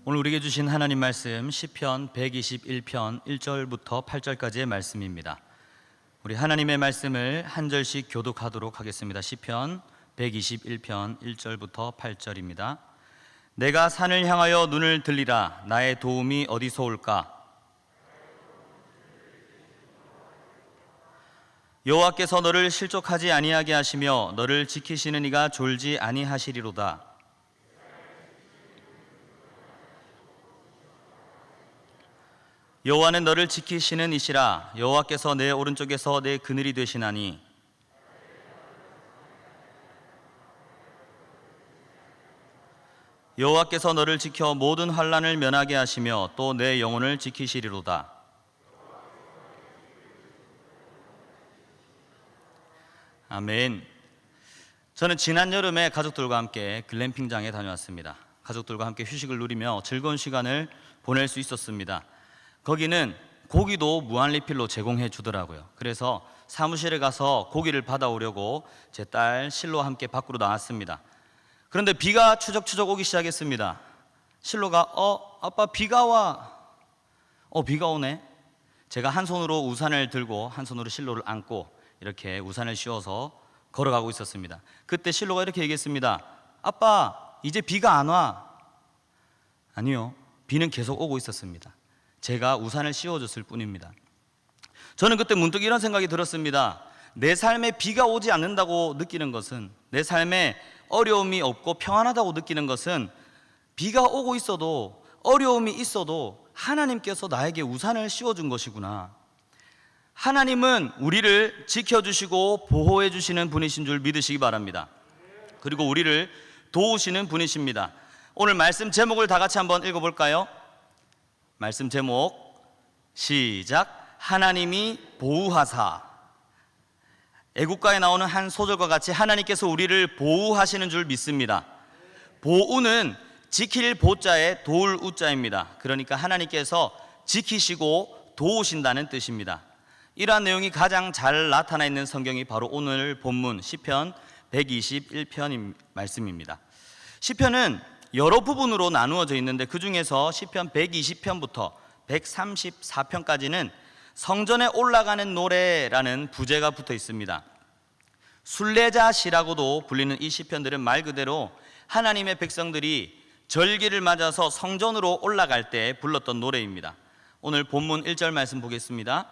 오늘 우리에게 주신 하나님 말씀 시편 121편 1절부터 8절까지의 말씀입니다. 우리 하나님의 말씀을 한 절씩 교독하도록 하겠습니다. 시편 121편 1절부터 8절입니다. 내가 산을 향하여 눈을 들리라. 나의 도움이 어디서 올까? 여호와께서 너를 실족하지 아니하게 하시며 너를 지키시는 이가 졸지 아니하시리로다. 여호와는 너를 지키시는 이시라. 여호와께서 내 오른쪽에서 내 그늘이 되시나니 여호와께서 너를 지켜 모든 환난을 면하게 하시며 또 내 영혼을 지키시리로다. 아멘. 저는 지난 여름에 가족들과 함께 글램핑장에 다녀왔습니다. 가족들과 함께 휴식을 누리며 즐거운 시간을 보낼 수 있었습니다. 거기는 고기도 무한 리필로 제공해 주더라고요. 그래서 사무실에 가서 고기를 받아오려고 제 딸 실로와 함께 밖으로 나왔습니다. 그런데 비가 추적추적 오기 시작했습니다. 실로가 아빠 비가 와. 비가 오네. 제가 한 손으로 우산을 들고 한 손으로 실로를 안고 이렇게 우산을 씌워서 걸어가고 있었습니다. 그때 실로가 이렇게 얘기했습니다. 아빠, 이제 비가 안 와. 아니요, 비는 계속 오고 있었습니다. 제가 우산을 씌워줬을 뿐입니다. 저는 그때 문득 이런 생각이 들었습니다. 내 삶에 비가 오지 않는다고 느끼는 것은, 내 삶에 어려움이 없고 평안하다고 느끼는 것은 비가 오고 있어도 어려움이 있어도 하나님께서 나에게 우산을 씌워준 것이구나. 하나님은 우리를 지켜주시고 보호해 주시는 분이신 줄 믿으시기 바랍니다. 그리고 우리를 도우시는 분이십니다. 오늘 말씀 제목을 다 같이 한번 읽어볼까요? 말씀 제목 시작. 하나님이 보호하사. 애국가에 나오는 한 소절과 같이 하나님께서 우리를 보호하시는 줄 믿습니다. 보우는 지킬 보자에 도울 우자입니다. 그러니까 하나님께서 지키시고 도우신다는 뜻입니다. 이러한 내용이 가장 잘 나타나 있는 성경이 바로 오늘 본문 시편 121편 말씀입니다. 시편은 여러 부분으로 나누어져 있는데 그 중에서 시편 120편부터 134편까지는 성전에 올라가는 노래라는 부제가 붙어 있습니다. 순례자시라고도 불리는 이 시편들은 말 그대로 하나님의 백성들이 절기를 맞아서 성전으로 올라갈 때 불렀던 노래입니다. 오늘 본문 1절 말씀 보겠습니다.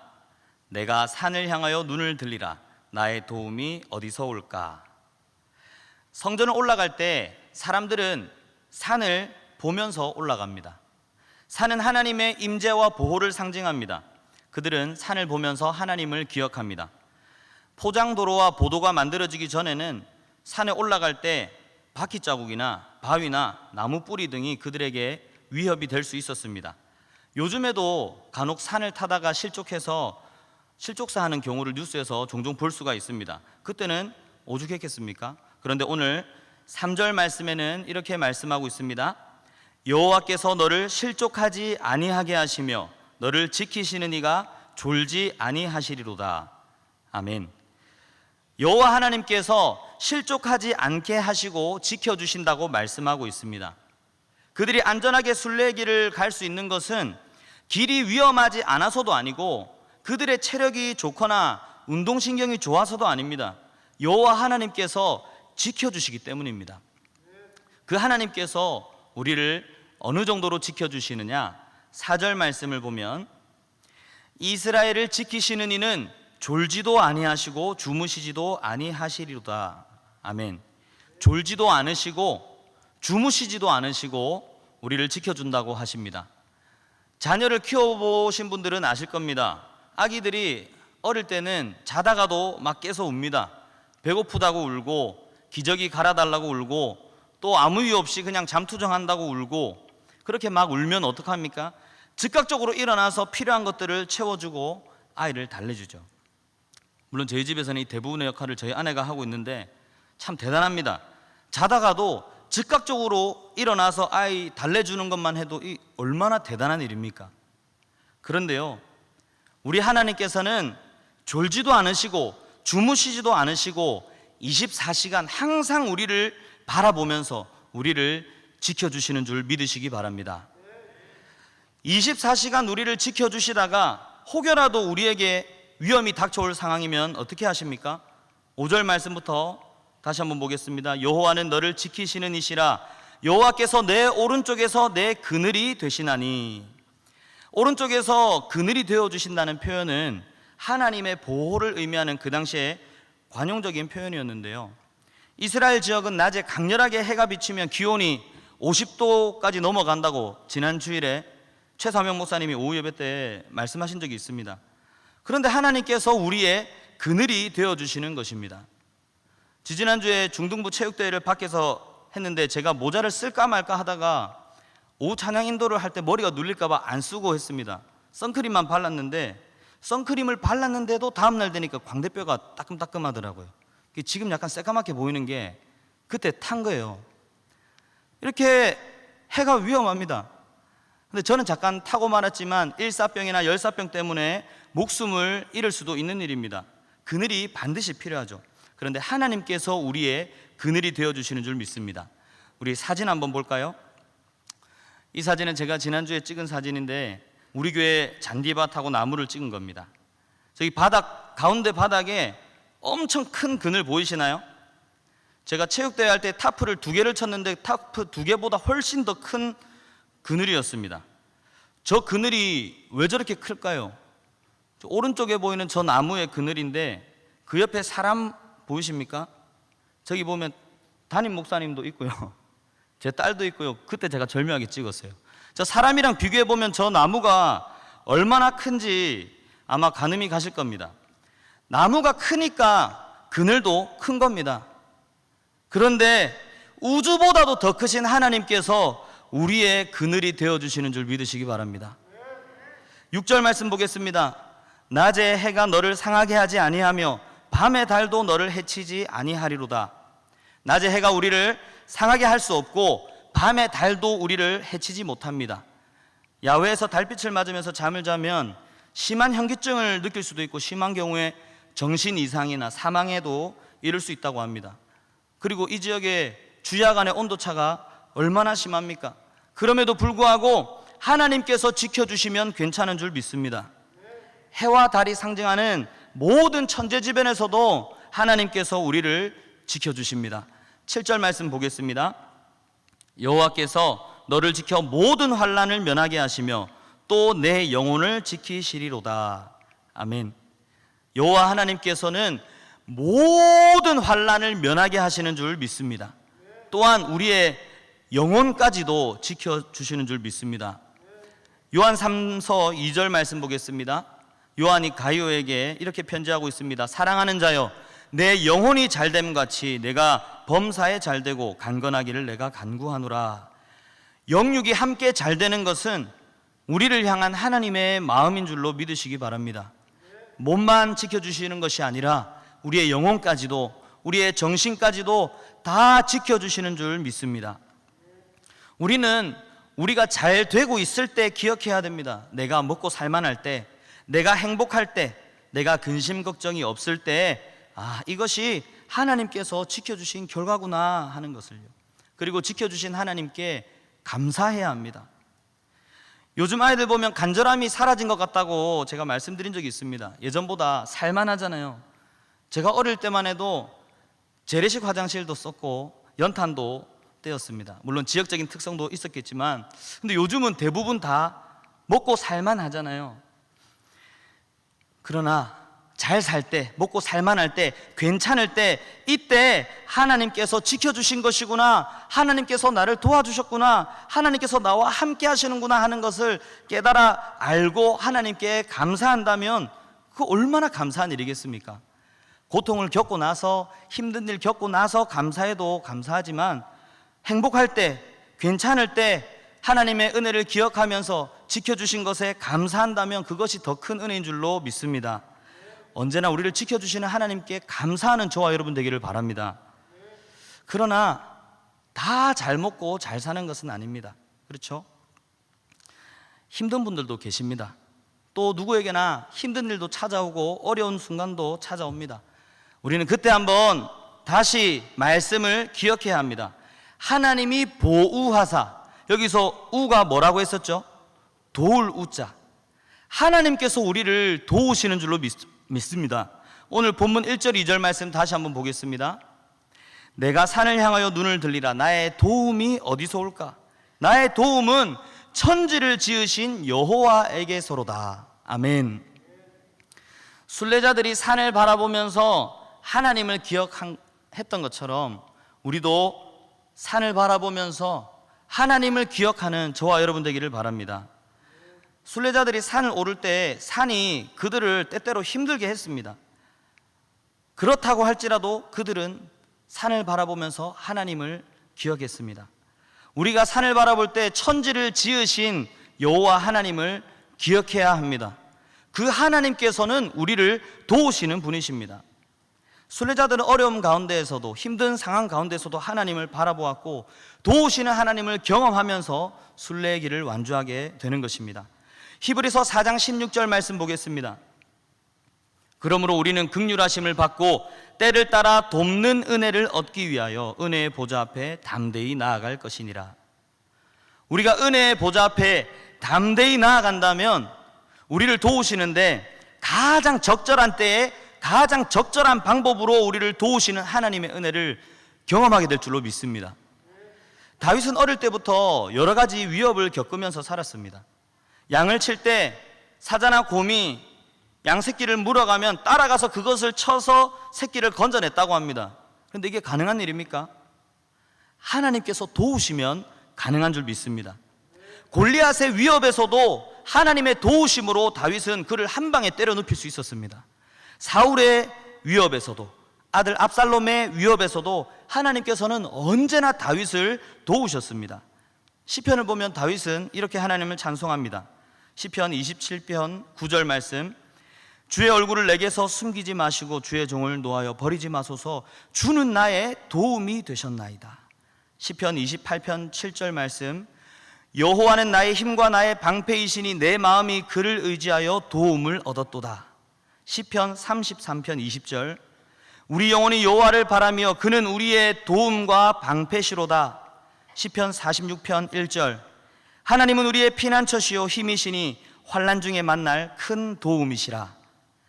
내가 산을 향하여 눈을 들리라. 나의 도움이 어디서 올까? 성전을 올라갈 때 사람들은 산을 보면서 올라갑니다. 산은 하나님의 임재와 보호를 상징합니다. 그들은 산을 보면서 하나님을 기억합니다. 포장도로와 보도가 만들어지기 전에는 산에 올라갈 때 바퀴 자국이나 바위나 나무 뿌리 등이 그들에게 위협이 될 수 있었습니다. 요즘에도 간혹 산을 타다가 실족사하는 경우를 뉴스에서 종종 볼 수가 있습니다. 그때는 오죽했겠습니까? 그런데 오늘 3절 말씀에는 이렇게 말씀하고 있습니다. 여호와께서 너를 실족하지 아니하게 하시며 너를 지키시는 이가 졸지 아니하시리로다. 아멘. 여호와 하나님께서 실족하지 않게 하시고 지켜주신다고 말씀하고 있습니다. 그들이 안전하게 순례길을 갈 수 있는 것은 길이 위험하지 않아서도 아니고 그들의 체력이 좋거나 운동신경이 좋아서도 아닙니다. 여호와 하나님께서 지켜주시기 때문입니다. 그 하나님께서 우리를 어느 정도로 지켜주시느냐? 4절 말씀을 보면 이스라엘을 지키시는 이는 졸지도 아니하시고 주무시지도 아니하시리로다. 아멘. 졸지도 않으시고 주무시지도 않으시고 우리를 지켜준다고 하십니다. 자녀를 키워보신 분들은 아실 겁니다. 아기들이 어릴 때는 자다가도 막 깨서 웁니다. 배고프다고 울고 기저귀 갈아달라고 울고 또 아무 이유 없이 그냥 잠투정한다고 울고 그렇게 막 울면 어떡합니까? 즉각적으로 일어나서 필요한 것들을 채워주고 아이를 달래주죠. 물론 저희 집에서는 이 대부분의 역할을 저희 아내가 하고 있는데 참 대단합니다. 자다가도 즉각적으로 일어나서 아이 달래주는 것만 해도 이 얼마나 대단한 일입니까? 그런데요, 우리 하나님께서는 졸지도 않으시고 주무시지도 않으시고 24시간 항상 우리를 바라보면서 우리를 지켜주시는 줄 믿으시기 바랍니다. 24시간 우리를 지켜주시다가 혹여라도 우리에게 위험이 닥쳐올 상황이면 어떻게 하십니까? 5절 말씀부터 다시 한번 보겠습니다. 여호와는 너를 지키시는 이시라. 여호와께서 내 오른쪽에서 내 그늘이 되시나니. 오른쪽에서 그늘이 되어주신다는 표현은 하나님의 보호를 의미하는 그 당시에 관용적인 표현이었는데요, 이스라엘 지역은 낮에 강렬하게 해가 비치면 기온이 50도까지 넘어간다고 지난 주일에 최사명 목사님이 오후 예배 때 말씀하신 적이 있습니다. 그런데 하나님께서 우리의 그늘이 되어주시는 것입니다. 지지난주에 중등부 체육대회를 밖에서 했는데 제가 모자를 쓸까 말까 하다가 오후 찬양 인도를 할 때 머리가 눌릴까 봐 안 쓰고 했습니다. 선크림만 발랐는데, 선크림을 발랐는데도 다음날 되니까 광대뼈가 따끔따끔하더라고요. 지금 약간 새까맣게 보이는 게 그때 탄 거예요. 이렇게 해가 위험합니다. 근데 저는 잠깐 타고 말았지만 일사병이나 열사병 때문에 목숨을 잃을 수도 있는 일입니다. 그늘이 반드시 필요하죠. 그런데 하나님께서 우리의 그늘이 되어주시는 줄 믿습니다. 우리 사진 한번 볼까요? 이 사진은 제가 지난주에 찍은 사진인데 우리 교회 잔디밭하고 나무를 찍은 겁니다. 저기 바닥, 가운데 바닥에 엄청 큰 그늘 보이시나요? 제가 체육대회 할 때 타프를 2개를 쳤는데 타프 2개보다 훨씬 더 큰 그늘이었습니다. 저 그늘이 왜 저렇게 클까요? 저 오른쪽에 보이는 저 나무의 그늘인데 그 옆에 사람 보이십니까? 저기 보면 담임 목사님도 있고요, 제 딸도 있고요. 그때 제가 절묘하게 찍었어요. 저 사람이랑 비교해 보면 저 나무가 얼마나 큰지 아마 가늠이 가실 겁니다. 나무가 크니까 그늘도 큰 겁니다. 그런데 우주보다도 더 크신 하나님께서 우리의 그늘이 되어주시는 줄 믿으시기 바랍니다. 6절 말씀 보겠습니다. 낮에 해가 너를 상하게 하지 아니하며 밤의 달도 너를 해치지 아니하리로다. 낮에 해가 우리를 상하게 할 수 없고 밤의 달도 우리를 해치지 못합니다. 야외에서 달빛을 맞으면서 잠을 자면 심한 현기증을 느낄 수도 있고 심한 경우에 정신 이상이나 사망에도 이를 수 있다고 합니다. 그리고 이 지역의 주야간의 온도차가 얼마나 심합니까? 그럼에도 불구하고 하나님께서 지켜주시면 괜찮은 줄 믿습니다. 해와 달이 상징하는 모든 천재지변에서도 하나님께서 우리를 지켜주십니다. 7절 말씀 보겠습니다. 여호와께서 너를 지켜 모든 환난을 면하게 하시며 또 내 영혼을 지키시리로다. 아멘. 여호와 하나님께서는 모든 환난을 면하게 하시는 줄 믿습니다. 또한 우리의 영혼까지도 지켜주시는 줄 믿습니다. 요한 3서 2절 말씀 보겠습니다. 요한이 가이오에게 이렇게 편지하고 있습니다. 사랑하는 자여, 내 영혼이 잘됨 같이 내가 범사에 잘되고 강건하기를 내가 간구하노라. 영육이 함께 잘되는 것은 우리를 향한 하나님의 마음인 줄로 믿으시기 바랍니다. 몸만 지켜주시는 것이 아니라 우리의 영혼까지도, 우리의 정신까지도 다 지켜주시는 줄 믿습니다. 우리는 우리가 잘 되고 있을 때 기억해야 됩니다. 내가 먹고 살만할 때, 내가 행복할 때, 내가 근심 걱정이 없을 때, 이것이 하나님께서 지켜주신 결과구나 하는 것을요. 그리고 지켜주신 하나님께 감사해야 합니다. 요즘 아이들 보면 간절함이 사라진 것 같다고 제가 말씀드린 적이 있습니다. 예전보다 살만하잖아요. 제가 어릴 때만 해도 재래식 화장실도 썼고 연탄도 떼었습니다. 물론 지역적인 특성도 있었겠지만, 근데 요즘은 대부분 다 먹고 살만하잖아요. 그러나 잘 살 때, 먹고 살만할 때, 괜찮을 때, 이때 하나님께서 지켜주신 것이구나, 하나님께서 나를 도와주셨구나, 하나님께서 나와 함께 하시는구나 하는 것을 깨달아 알고 하나님께 감사한다면 그 얼마나 감사한 일이겠습니까? 고통을 겪고 나서, 힘든 일 겪고 나서 감사해도 감사하지만 행복할 때, 괜찮을 때 하나님의 은혜를 기억하면서 지켜주신 것에 감사한다면 그것이 더 큰 은혜인 줄로 믿습니다. 언제나 우리를 지켜주시는 하나님께 감사하는 저와 여러분 되기를 바랍니다. 그러나 다 잘 먹고 잘 사는 것은 아닙니다. 그렇죠? 힘든 분들도 계십니다. 또 누구에게나 힘든 일도 찾아오고 어려운 순간도 찾아옵니다. 우리는 그때 한번 다시 말씀을 기억해야 합니다. 하나님이 보우하사, 여기서 우가 뭐라고 했었죠? 도울 우자, 하나님께서 우리를 도우시는 줄로 믿습니다. 오늘 본문 1절 2절 말씀 다시 한번 보겠습니다. 내가 산을 향하여 눈을 들리라. 나의 도움이 어디서 올까? 나의 도움은 천지를 지으신 여호와에게서로다. 아멘. 순례자들이 산을 바라보면서 하나님을 기억했던 것처럼 우리도 산을 바라보면서 하나님을 기억하는 저와 여러분 되기를 바랍니다. 순례자들이 산을 오를 때 산이 그들을 때때로 힘들게 했습니다. 그렇다고 할지라도 그들은 산을 바라보면서 하나님을 기억했습니다. 우리가 산을 바라볼 때 천지를 지으신 여호와 하나님을 기억해야 합니다. 그 하나님께서는 우리를 도우시는 분이십니다. 순례자들은 어려움 가운데에서도 힘든 상황 가운데서도 하나님을 바라보았고 도우시는 하나님을 경험하면서 순례의 길을 완주하게 되는 것입니다. 히브리서 4장 16절 말씀 보겠습니다. 그러므로 우리는 긍휼하심을 받고 때를 따라 돕는 은혜를 얻기 위하여 은혜의 보좌 앞에 담대히 나아갈 것이니라. 우리가 은혜의 보좌 앞에 담대히 나아간다면 우리를 도우시는데 가장 적절한 때에 가장 적절한 방법으로 우리를 도우시는 하나님의 은혜를 경험하게 될 줄로 믿습니다. 다윗은 어릴 때부터 여러 가지 위협을 겪으면서 살았습니다. 양을 칠 때 사자나 곰이 양 새끼를 물어가면 따라가서 그것을 쳐서 새끼를 건져냈다고 합니다. 그런데 이게 가능한 일입니까? 하나님께서 도우시면 가능한 줄 믿습니다. 골리앗의 위협에서도 하나님의 도우심으로 다윗은 그를 한 방에 때려 눕힐 수 있었습니다. 사울의 위협에서도, 아들 압살롬의 위협에서도 하나님께서는 언제나 다윗을 도우셨습니다. 시편을 보면 다윗은 이렇게 하나님을 찬송합니다. 시편 27편 9절 말씀, 주의 얼굴을 내게서 숨기지 마시고 주의 종을 놓아여 버리지 마소서. 주는 나의 도움이 되셨나이다. 시편 28편 7절 말씀, 여호와는 나의 힘과 나의 방패이시니 내 마음이 그를 의지하여 도움을 얻었도다. 시편 33편 20절, 우리 영혼이 여호와를 바라며 그는 우리의 도움과 방패시로다. 시편 46편 1절, 하나님은 우리의 피난처시요 힘이시니 환난 중에 만날 큰 도움이시라.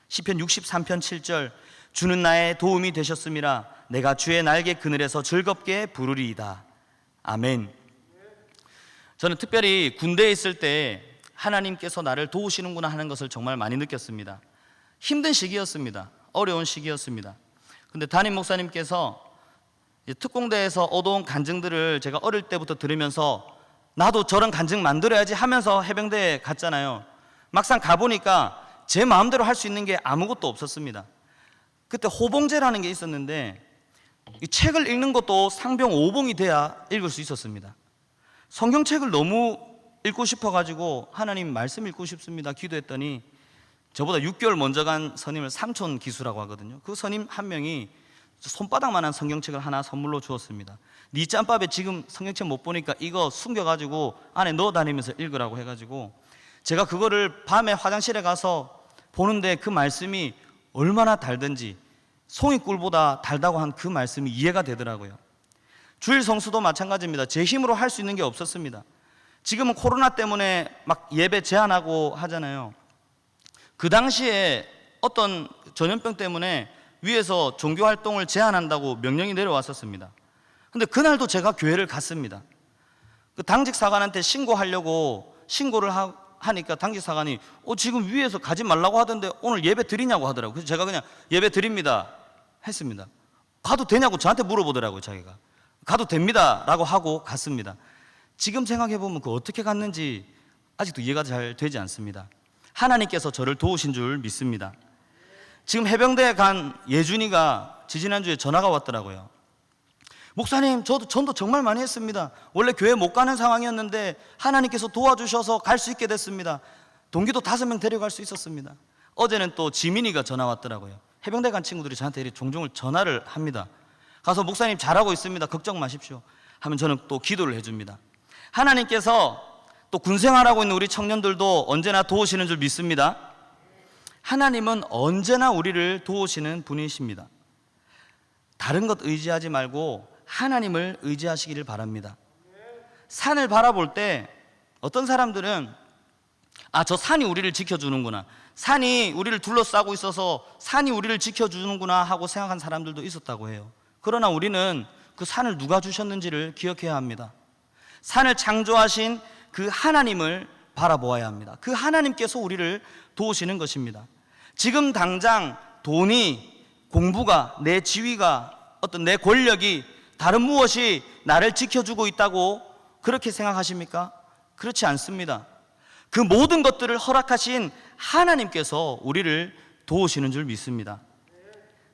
시편 63편 7절, 주는 나의 도움이 되셨음이라. 내가 주의 날개 그늘에서 즐겁게 부르리이다. 아멘. 저는 특별히 군대에 있을 때 하나님께서 나를 도우시는구나 하는 것을 정말 많이 느꼈습니다. 힘든 시기였습니다. 어려운 시기였습니다. 근데 담임 목사님께서 특공대에서 얻어온 간증들을 제가 어릴 때부터 들으면서 나도 저런 간증 만들어야지 하면서 해병대에 갔잖아요. 막상 가보니까 제 마음대로 할 수 있는 게 아무것도 없었습니다. 그때 호봉제라는 게 있었는데 이 책을 읽는 것도 상병 5봉이 돼야 읽을 수 있었습니다. 성경책을 너무 읽고 싶어가지고 하나님 말씀 읽고 싶습니다 기도했더니 저보다 6개월 먼저 간 선임을 삼촌 기수라고 하거든요. 그 선임 한 명이 손바닥만한 성경책을 하나 선물로 주었습니다. 네 짬밥에 지금 성경책 못 보니까 이거 숨겨가지고 안에 넣어 다니면서 읽으라고 해가지고 제가 그거를 밤에 화장실에 가서 보는데 그 말씀이 얼마나 달든지 송이꿀보다 달다고 한 그 말씀이 이해가 되더라고요. 주일 성수도 마찬가지입니다. 제 힘으로 할 수 있는 게 없었습니다. 지금은 코로나 때문에 막 예배 제한하고 하잖아요. 그 당시에 어떤 전염병 때문에 위에서 종교 활동을 제한한다고 명령이 내려왔었습니다. 근데 그날도 제가 교회를 갔습니다. 그 당직 사관한테 신고하려고 신고를 하니까 당직 사관이 지금 위에서 가지 말라고 하던데 오늘 예배 드리냐고 하더라고요. 그래서 제가 그냥 예배 드립니다 했습니다. 가도 되냐고 저한테 물어보더라고요. 자기가 가도 됩니다 라고 하고 갔습니다. 지금 생각해보면 그 어떻게 갔는지 아직도 이해가 잘 되지 않습니다. 하나님께서 저를 도우신 줄 믿습니다. 지금 해병대에 간 예준이가 지지난주에 전화가 왔더라고요. 목사님, 저도 전도 정말 많이 했습니다. 원래 교회 못 가는 상황이었는데 하나님께서 도와주셔서 갈 수 있게 됐습니다. 동기도 5명 데려갈 수 있었습니다. 어제는 또 지민이가 전화 왔더라고요. 해병대 간 친구들이 저한테 종종 전화를 합니다. 가서 목사님 잘하고 있습니다. 걱정 마십시오 하면 저는 또 기도를 해줍니다. 하나님께서 또 군생활하고 있는 우리 청년들도 언제나 도우시는 줄 믿습니다. 하나님은 언제나 우리를 도우시는 분이십니다. 다른 것 의지하지 말고 하나님을 의지하시기를 바랍니다. 산을 바라볼 때 어떤 사람들은 아, 저 산이 우리를 지켜주는구나, 산이 우리를 둘러싸고 있어서 산이 우리를 지켜주는구나 하고 생각한 사람들도 있었다고 해요. 그러나 우리는 그 산을 누가 주셨는지를 기억해야 합니다. 산을 창조하신 그 하나님을 바라보아야 합니다. 그 하나님께서 우리를 도우시는 것입니다. 지금 당장 돈이, 공부가, 내 지위가, 어떤 내 권력이, 다른 무엇이 나를 지켜주고 있다고 그렇게 생각하십니까? 그렇지 않습니다. 그 모든 것들을 허락하신 하나님께서 우리를 도우시는 줄 믿습니다.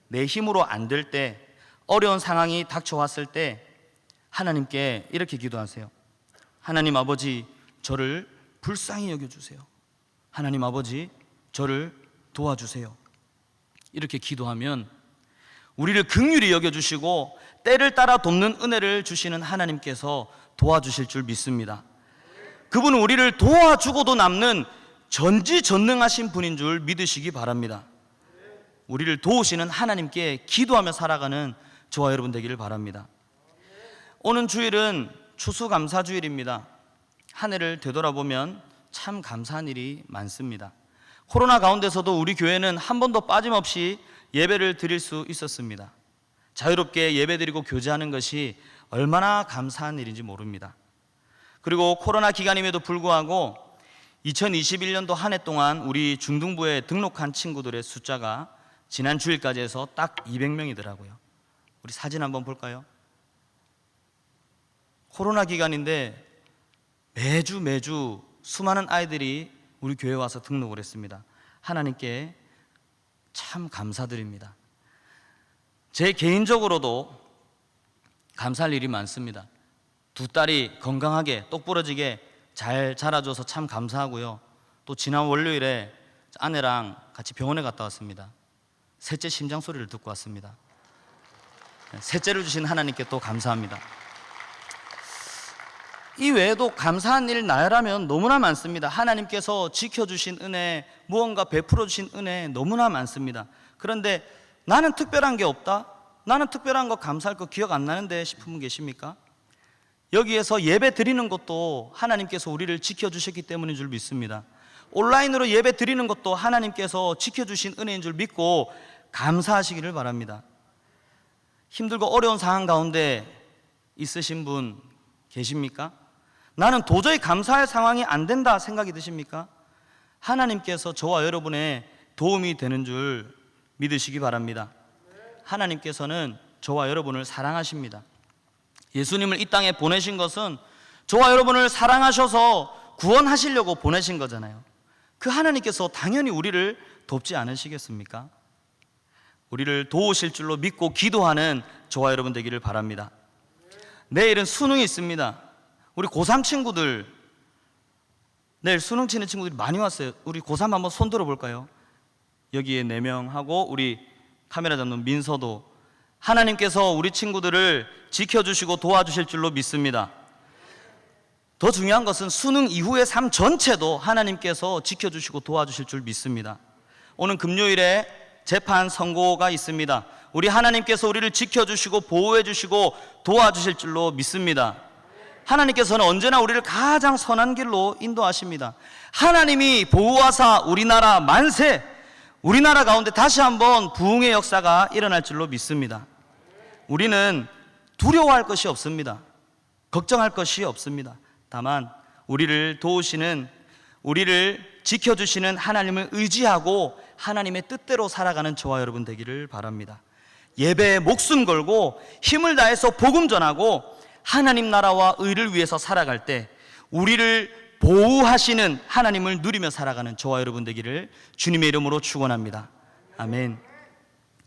내 힘으로 안 될 때, 어려운 상황이 닥쳐왔을 때 하나님께 이렇게 기도하세요. 하나님 아버지, 저를 불쌍히 여겨주세요. 하나님 아버지, 저를 도와주세요. 이렇게 기도하면 우리를 긍휼히 여겨주시고 때를 따라 돕는 은혜를 주시는 하나님께서 도와주실 줄 믿습니다. 그분은 우리를 도와주고도 남는 전지전능하신 분인 줄 믿으시기 바랍니다. 우리를 도우시는 하나님께 기도하며 살아가는 저와 여러분 되기를 바랍니다. 오는 주일은 추수감사주일입니다. 한 해를 되돌아보면 참 감사한 일이 많습니다. 코로나 가운데서도 우리 교회는 한 번도 빠짐없이 예배를 드릴 수 있었습니다. 자유롭게 예배드리고 교제하는 것이 얼마나 감사한 일인지 모릅니다. 그리고 코로나 기간임에도 불구하고 2021년도 한 해 동안 우리 중등부에 등록한 친구들의 숫자가 지난 주일까지 해서 딱 200명이더라고요. 우리 사진 한번 볼까요? 코로나 기간인데 매주 수많은 아이들이 우리 교회에 와서 등록을 했습니다. 하나님께 참 감사드립니다. 제 개인적으로도 감사할 일이 많습니다. 두 딸이 건강하게 똑부러지게 잘 자라줘서 참 감사하고요. 또 지난 월요일에 아내랑 같이 병원에 갔다 왔습니다. 셋째 심장 소리를 듣고 왔습니다. 셋째를 주신 하나님께 또 감사합니다. 이 외에도 감사한 일 나열하면 너무나 많습니다. 하나님께서 지켜주신 은혜, 무언가 베풀어 주신 은혜 너무나 많습니다. 그런데 나는 특별한 게 없다? 나는 특별한 거 감사할 거 기억 안 나는데 싶은 분 계십니까? 여기에서 예배 드리는 것도 하나님께서 우리를 지켜주셨기 때문인 줄 믿습니다. 온라인으로 예배 드리는 것도 하나님께서 지켜주신 은혜인 줄 믿고 감사하시기를 바랍니다. 힘들고 어려운 상황 가운데 있으신 분 계십니까? 나는 도저히 감사할 상황이 안 된다 생각이 드십니까? 하나님께서 저와 여러분의 도움이 되는 줄 믿으시기 바랍니다. 하나님께서는 저와 여러분을 사랑하십니다. 예수님을 이 땅에 보내신 것은 저와 여러분을 사랑하셔서 구원하시려고 보내신 거잖아요. 그 하나님께서 당연히 우리를 돕지 않으시겠습니까? 우리를 도우실 줄로 믿고 기도하는 저와 여러분 되기를 바랍니다. 내일은 수능이 있습니다. 우리 고3 친구들, 내일 수능 치는 친구들이 많이 왔어요. 우리 고3 한번 손 들어볼까요? 여기에 4명 하고 우리 카메라 잡는 민서도, 하나님께서 우리 친구들을 지켜주시고 도와주실 줄로 믿습니다. 더 중요한 것은 수능 이후의 삶 전체도 하나님께서 지켜주시고 도와주실 줄 믿습니다. 오늘 금요일에 재판 선고가 있습니다. 우리 하나님께서 우리를 지켜주시고 보호해주시고 도와주실 줄로 믿습니다. 하나님께서는 언제나 우리를 가장 선한 길로 인도하십니다. 하나님이 보호하사 우리나라 만세, 우리나라 가운데 다시 한번 부흥의 역사가 일어날 줄로 믿습니다. 우리는 두려워할 것이 없습니다. 걱정할 것이 없습니다. 다만 우리를 도우시는, 우리를 지켜주시는 하나님을 의지하고 하나님의 뜻대로 살아가는 저와 여러분 되기를 바랍니다. 예배에 목숨 걸고 힘을 다해서 복음 전하고 하나님 나라와 의를 위해서 살아갈 때 우리를 보호하시는 하나님을 누리며 살아가는 저와 여러분 되기를 주님의 이름으로 축원합니다. 아멘.